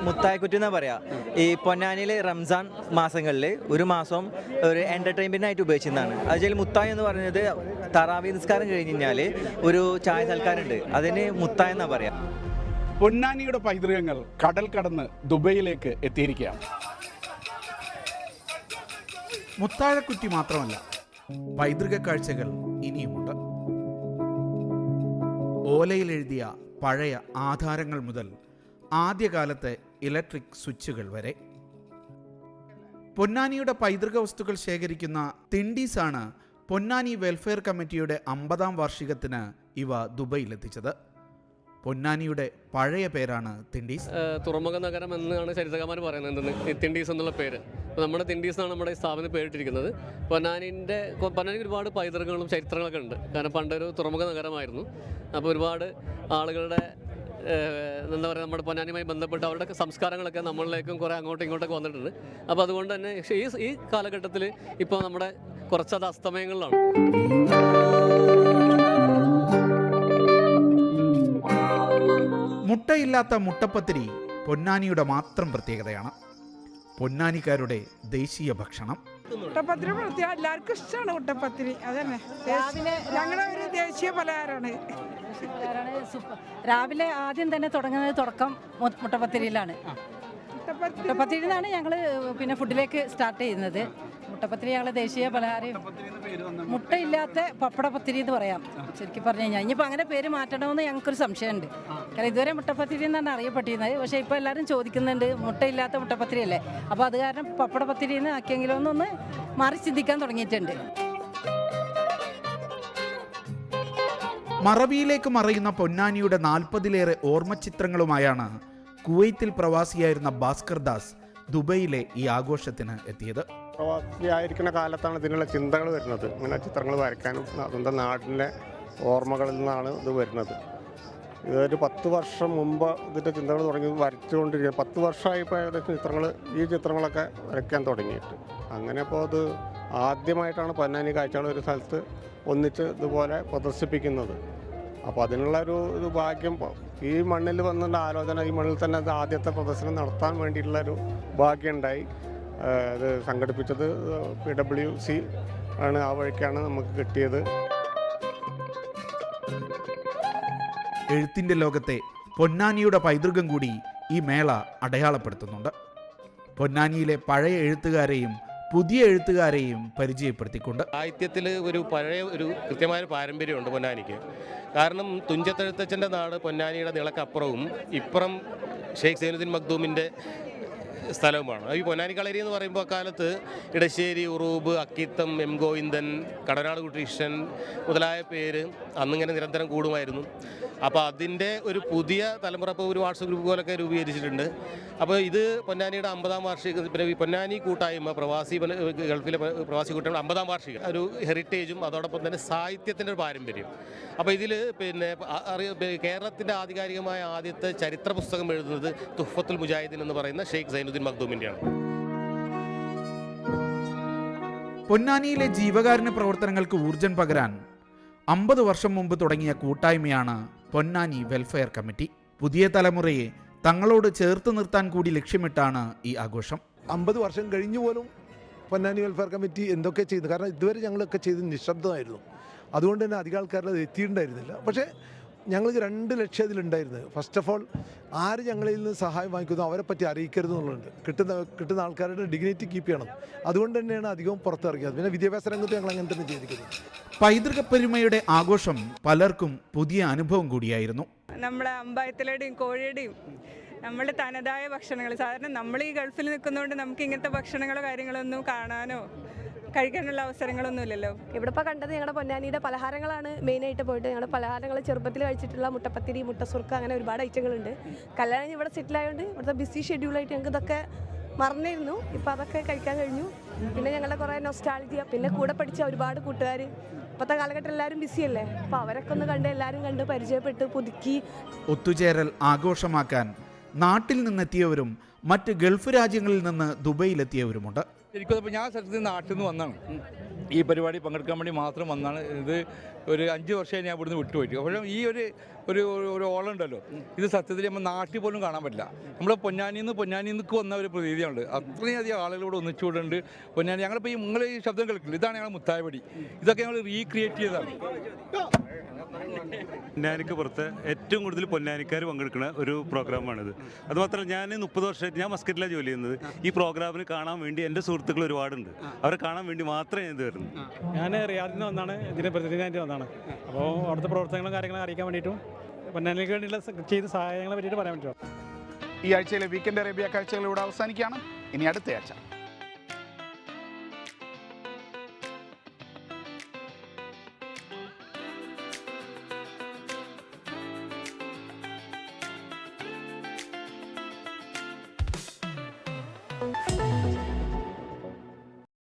മുത്തായക്കുറ്റി എന്നാ പറയാ. ഈ പൊന്നാനിയിലെ റംസാൻ മാസങ്ങളിൽ ഒരു മാസം ഒരു എന്റർടൈൻമെന്റിനായിട്ട് ഉപയോഗിക്കുന്നതാണ്. അതിൽ മുത്തായ എന്ന് പറയുന്നത് തറാവി നിസ്കാരം കഴിഞ്ഞ് കഴിഞ്ഞാൽ ഒരു ചായ സൽക്കാരുണ്ട്, അതിന് മുത്തായ എന്നാ പറയാ. പൊന്നാനിയുടെ പൈതൃകങ്ങൾ കടൽ കടന്ന് ദുബൈയിലേക്ക് എത്തിയിരിക്കുകയാണ്. മുത്താഴക്കുറ്റി മാത്രമല്ല, പൈതൃക കാഴ്ചകൾ ഇനിയുമുണ്ട്. ഓലയിൽ എഴുതിയ പഴയ ആധാരങ്ങൾ മുതൽ ആദ്യകാലത്തെ ഇലക്ട്രിക് സ്വിച്ചുകൾ വരെ പൊന്നാനിയുടെ പൈതൃക വസ്തുക്കൾ ശേഖരിക്കുന്ന തിണ്ടീസാണ് പൊന്നാനി വെൽഫെയർ കമ്മിറ്റിയുടെ 50-ാം വാർഷികത്തിന് ഇവ ദുബൈയിലെത്തിച്ചത്. പൊന്നാനിയുടെ പഴയ പേരാണ് തിണ്ടീസ്. തുറമുഖ നഗരം എന്നാണ് ചരിത്രകാരന്മാർ പറയുന്നത്, തിണ്ടീസ് എന്നുള്ള പേര്. അപ്പോൾ നമ്മുടെ തിണ്ടീസ് എന്നാണ് നമ്മുടെ സ്ഥാപനം പേരിട്ടിരിക്കുന്നത്. പൊന്നാനിക്ക് ഒരുപാട് പൈതൃകങ്ങളും ചരിത്രങ്ങളൊക്കെ ഉണ്ട്. കാരണം പണ്ടൊരു തുറമുഖ നഗരമായിരുന്നു. അപ്പോൾ ഒരുപാട് ആളുകളുടെ എന്താ പറയുക, നമ്മുടെ പൊന്നാനിയുമായി ബന്ധപ്പെട്ട് അവരുടെ സംസ്കാരങ്ങളൊക്കെ നമ്മളിലേക്കും കുറേ അങ്ങോട്ടും ഇങ്ങോട്ടൊക്കെ വന്നിട്ടുണ്ട്. അപ്പോൾ അതുകൊണ്ട് തന്നെ ഈ കാലഘട്ടത്തിൽ ഇപ്പോൾ നമ്മുടെ കുറച്ചത് അസ്തമയങ്ങളിലാണ്. മുട്ടയില്ലാത്ത മുട്ടപ്പത്തിരി പൊന്നാനിയുടെ മാത്രം പ്രത്യേകതയാണ്. പൊന്നാനിക്കാരുടെ ദേശീയ ഭക്ഷണം മുട്ടപ്പത്തിരി എല്ലാവർക്കും ഇഷ്ടമാണ്. മുട്ടപ്പത്തിരി അതന്നെ ഞങ്ങളുടെ ഒരു ദേശീയ പലഹാരമാണ്. രാവിലെ ആദ്യം തന്നെ തുടക്കം മുട്ടപ്പത്തിരിയിലാണ്. മുട്ടപ്പത്തിരി നിന്നാണ് ഞങ്ങൾ പിന്നെ ഫുഡിലേക്ക് സ്റ്റാർട്ട് ചെയ്യുന്നത്. മുട്ടപ്പത്തിരി ഞങ്ങൾ ദേശീയ പലഹാരം. മുട്ടയില്ലാത്ത പപ്പടപ്പത്തിരി എന്ന് പറയാം ശരിക്കും പറഞ്ഞു കഴിഞ്ഞാൽ. ഇനിയിപ്പോൾ അങ്ങനെ പേര് മാറ്റണമെന്ന് ഞങ്ങൾക്കൊരു സംശയമുണ്ട്. കാരണം ഇതുവരെ മുട്ടപ്പത്തിരി എന്നാണ് അറിയപ്പെട്ടിരുന്നത്. പക്ഷേ ഇപ്പോൾ എല്ലാവരും ചോദിക്കുന്നുണ്ട് മുട്ടയില്ലാത്ത മുട്ടപ്പത്തിരി അല്ലേ, അപ്പോൾ അത് കാരണം പപ്പടപ്പത്തിരി എന്ന് ആക്കിയെങ്കിലോ എന്നൊന്ന് മാറി ചിന്തിക്കാൻ തുടങ്ങിയിട്ടുണ്ട്. മറവിയിലേക്ക് മറയുന്ന പൊന്നാനിയുടെ 40-ലേറെ ഓർമ്മചിത്രങ്ങളുമായാണ് കുവൈത്തിൽ പ്രവാസിയായിരുന്ന ഭാസ്കർ ദാസ് ദുബൈയിലെ ഈ ആഘോഷത്തിന് എത്തിയത്. പ്രവാസിയായിരിക്കുന്ന കാലത്താണ് ഇതിനുള്ള ചിന്തകൾ വരുന്നത്. ഇങ്ങനെ ചിത്രങ്ങൾ വരയ്ക്കാനും സ്വന്തം നാടിൻ്റെ ഓർമ്മകളിൽ നിന്നാണ് ഇത് വരുന്നത്. ഇതൊരു 10 വർഷം മുമ്പ് ഇതിൻ്റെ ചിന്തകൾ തുടങ്ങി വരച്ചുകൊണ്ടിരിക്കുക. 10 വർഷമായിപ്പോൾ ഏകദേശം ഈ ചിത്രങ്ങളൊക്കെ വരയ്ക്കാൻ തുടങ്ങിയിട്ട്. അങ്ങനെ അപ്പോൾ അത് ആദ്യമായിട്ടാണ് പൊന്നാനി കാഴ്ചകൾ ഒരു സ്ഥലത്ത് ഒന്നിച്ച് ഇതുപോലെ പ്രദർശിപ്പിക്കുന്നത്. അപ്പോൾ അതിനുള്ള ഒരു ഭാഗ്യം ഈ മണ്ണിൽ വന്നിട്ട് ആലോചന, ഈ മണ്ണിൽ തന്നെ അത് ആദ്യത്തെ പ്രദർശനം നടത്താൻ വേണ്ടിയിട്ടുള്ളൊരു ഭാഗ്യം ഉണ്ടായി. അത് സംഘടിപ്പിച്ചത് PWC ആണ്. ആ വഴിക്കാണ് നമുക്ക് കിട്ടിയത്. എഴുത്തിൻ്റെ ലോകത്തെ പൊന്നാനിയുടെ പൈതൃകം കൂടി ഈ മേള അടയാളപ്പെടുത്തുന്നുണ്ട്. പൊന്നാനിയിലെ പഴയ എഴുത്തുകാരെയും പുതിയ എഴുത്തുകാരെയും പരിചയപ്പെടുത്തിക്കൊണ്ട് സാഹിത്യത്തിൽ പഴയ കൃത്യമായ പാരമ്പര്യമുണ്ട് പൊന്നാനിക്ക്. കാരണം തുഞ്ചത്തെഴുത്തച്ഛൻ്റെ നാട് പൊന്നാനിയുടെ നിളക്കപ്പുറവും ഇപ്പുറം ഷെയ്ഖ് സൈനുദ്ദീൻ മഖ്ദൂമിൻ്റെ സ്ഥലവുമാണ്. ഈ പൊന്നാനി കളരി എന്ന് പറയുമ്പോൾ അക്കാലത്ത് ഇടശ്ശേരി, ഉറൂബ്, അക്കിത്തം, എം ഗോവിന്ദൻ, കടനാട് കുട്ടികൃഷ്ണൻ മുതലായ പേര് അന്നിങ്ങനെ നിരന്തരം കൂടുമായിരുന്നു. അപ്പോൾ അതിൻ്റെ ഒരു പുതിയ തലമുറ ഇപ്പോൾ ഒരു വാട്സപ്പ് ഗ്രൂപ്പ് പോലൊക്കെ രൂപീകരിച്ചിട്ടുണ്ട്. അപ്പോൾ ഇത് പൊന്നാനിയുടെ 50-ാം വാർഷിക, പിന്നെ ഈ പൊന്നാനി കൂട്ടായ്മ ഗൾഫിലെ പ്രവാസി കൂട്ടായ്മ 50-ാം വാർഷിക ഒരു ഹെറിറ്റേജും അതോടൊപ്പം തന്നെ സാഹിത്യത്തിൻ്റെ ഒരു പാരമ്പര്യം. അപ്പോൾ ഇതിൽ പിന്നെ കേരളത്തിൻ്റെ ആധികാരികമായ ആദ്യത്തെ ചരിത്ര പുസ്തകം എഴുതുന്നത് തുഹ്ഫത്തുൽ മുജാഹിദീൻ എന്ന് പറയുന്ന ഷെയ്ഖ് സൈനുദ്ദീൻ മഖ്ദൂമിൻ്റെയാണ്. പൊന്നാനിയിലെ ജീവകാരുണ്യ പ്രവർത്തനങ്ങൾക്ക് ഊർജം പകരാൻ 50 വർഷം മുമ്പ് തുടങ്ങിയ കൂട്ടായ്മയാണ് പൊന്നാനി വെൽഫെയർ കമ്മിറ്റി. പുതിയ തലമുറയെ തങ്ങളോട് ചേർത്ത് നിർത്താൻ കൂടി ലക്ഷ്യമിട്ടാണ് ഈ ആഘോഷം. 50 വർഷം കഴിഞ്ഞു പോലും പൊന്നാനി വെൽഫെയർ കമ്മിറ്റി എന്തൊക്കെ ചെയ്തു. കാരണം ഇതുവരെ ഞങ്ങളൊക്കെ ചെയ്ത് നിശബ്ദമായിരുന്നു. അതുകൊണ്ട് തന്നെ അധികം ആൾക്കാരുടെ എത്തിയിട്ടുണ്ടായിരുന്നില്ല. പക്ഷേ ഞങ്ങൾക്ക് 2 ലക്ഷ്യം ഇതിലുണ്ടായിരുന്നത്. ഫസ്റ്റ് ഓഫ് ഓൾ, ആര് ഞങ്ങളിൽ നിന്ന് സഹായം വാങ്ങിക്കുന്നു അവരെ പറ്റി അറിയിക്കരുത് എന്നുള്ളതുണ്ട്. കിട്ടുന്ന ആൾക്കാരുടെ ഡിഗ്നിറ്റി കീപ്പ് ചെയ്യണം. അതുകൊണ്ട് തന്നെയാണ് അധികവും പുറത്തിറങ്ങിയത്. പിന്നെ വിദ്യാഭ്യാസ രംഗത്ത് ഞങ്ങൾ അങ്ങനെ തന്നെ ചെയ്തിരിക്കുന്നത്. പൈതൃക പെരുമയുടെ ആഘോഷം പലർക്കും പുതിയ അനുഭവം കൂടിയായിരുന്നു. നമ്മളെ അമ്പായത്തിലയുടെയും കോഴിയുടെയും നമ്മുടെ തനതായ ഭക്ഷണങ്ങൾ. സാധാരണ നമ്മൾ ഈ ഗൾഫിൽ നിൽക്കുന്നതുകൊണ്ട് നമുക്ക് ഇങ്ങനത്തെ ഭക്ഷണങ്ങളോ കാര്യങ്ങളൊന്നും കാണാനോ കഴിക്കാനുള്ള അവസരങ്ങളൊന്നുമില്ലല്ലോ. ഇവിടെ ഇപ്പോൾ കണ്ടത് ഞങ്ങളുടെ പൊന്നാനിയുടെ പലഹാരങ്ങളാണ് മെയിനായിട്ട് പോയിട്ട്. ഞങ്ങളുടെ പലഹാരങ്ങൾ ചെറുപ്പത്തിൽ കഴിച്ചിട്ടുള്ള മുട്ടപ്പത്തിരി, മുട്ടസുർക്ക, അങ്ങനെ ഒരുപാട് ഐറ്റങ്ങളുണ്ട്. കല്യാണം ഇവിടെ സെറ്റിലായതുകൊണ്ട് ഇവിടുത്തെ ബിസി ഷെഡ്യൂളായിട്ട് ഞങ്ങൾക്ക് ഇതൊക്കെ മറന്നിരുന്നു. ഇപ്പോൾ അതൊക്കെ കഴിക്കാൻ കഴിഞ്ഞു. പിന്നെ ഞങ്ങളുടെ കുറേ നൊസ്റ്റാൾജിയ, പിന്നെ കൂടെ പഠിച്ച ഒരുപാട് കൂട്ടുകാർ. ഇപ്പോഴത്തെ കാലഘട്ടം എല്ലാവരും ബിസിയല്ലേ, അപ്പോൾ അവരൊക്കെ ഒന്ന് കണ്ട് എല്ലാവരും കണ്ട് പരിചയപ്പെട്ട് പുതുക്കി. ഒത്തുചേരൽ ആഘോഷമാക്കാൻ നാട്ടിൽ നിന്നെത്തിയവരും മറ്റ് ഗൾഫ് രാജ്യങ്ങളിൽ നിന്ന് ദുബൈയിലെത്തിയവരുമുണ്ട്. ശരിക്കും ഞാൻ സ്ഥലത്ത് നാട്ടിൽ നിന്ന് വന്നാണ്. ഈ പരിപാടി പങ്കെടുക്കാൻ വേണ്ടി മാത്രം വന്നാണ്. ഇത് ഒരു 5 വർഷമായി ഞാൻ ഇവിടുന്ന് വിട്ടുപോയിട്ട്. അപ്പോൾ ഈ ഒരു ഓളുണ്ടല്ലോ, ഇത് സത്യത്തിൽ നമ്മൾ നാട്ടിൽ പോലും കാണാൻ പറ്റില്ല. നമ്മുടെ പൊന്നാനിക്ക് വന്ന ഒരു പ്രതീതിയുണ്ട്. അത്രയധികം ആളുകളോട് ഒന്നിച്ചുകൂടുണ്ട് പൊന്നാനി. ഞങ്ങളിപ്പോൾ നിങ്ങൾ ഈ ശബ്ദം കേൾക്കില്ല, ഇതാണ് ഞങ്ങൾ മുത്തായപടി. ഇതൊക്കെ ഞങ്ങൾ റീക്രിയേറ്റ് ചെയ്തതാണ്. പൊന്നാനിക്ക് പുറത്ത് ഏറ്റവും കൂടുതൽ പൊന്നാനിക്കാർ പങ്കെടുക്കുന്ന ഒരു പ്രോഗ്രാമാണിത്. അതുമാത്രമല്ല, ഞാൻ 30 വർഷമായിട്ട് ഞാൻ മസ്കറ്റിലാണ് ജോലി ചെയ്യുന്നത്. ഈ പ്രോഗ്രാമിന് കാണാൻ വേണ്ടി എൻ്റെ സുഹൃത്തുക്കൾ ഒരുപാടുണ്ട്. അവരെ കാണാൻ വേണ്ടി മാത്രമേ ഞാൻ ഇത് വരുന്നു. ഞാൻ റിയാദിൽ നിന്ന് വന്നാണ്, ഇതിന് പ്രതിനിധിയായിട്ട് വന്നതാണ്. അപ്പോൾ അവിടുത്തെ പ്രവർത്തനങ്ങളും കാര്യങ്ങളും അറിയിക്കാൻ വേണ്ടിയിട്ടും പൊന്നാനിക്ക് വേണ്ടിയുള്ള ചെയ്ത സഹായങ്ങളെ പറ്റിയിട്ട് പറയാൻ പറ്റുമോ? ഈ ആഴ്ചയിലെ വീക്കെൻഡ് അറേബ്യ കാഴ്ചകളിലൂടെ അവസാനിക്കുകയാണ്. ഇനി അടുത്ത ആഴ്ച.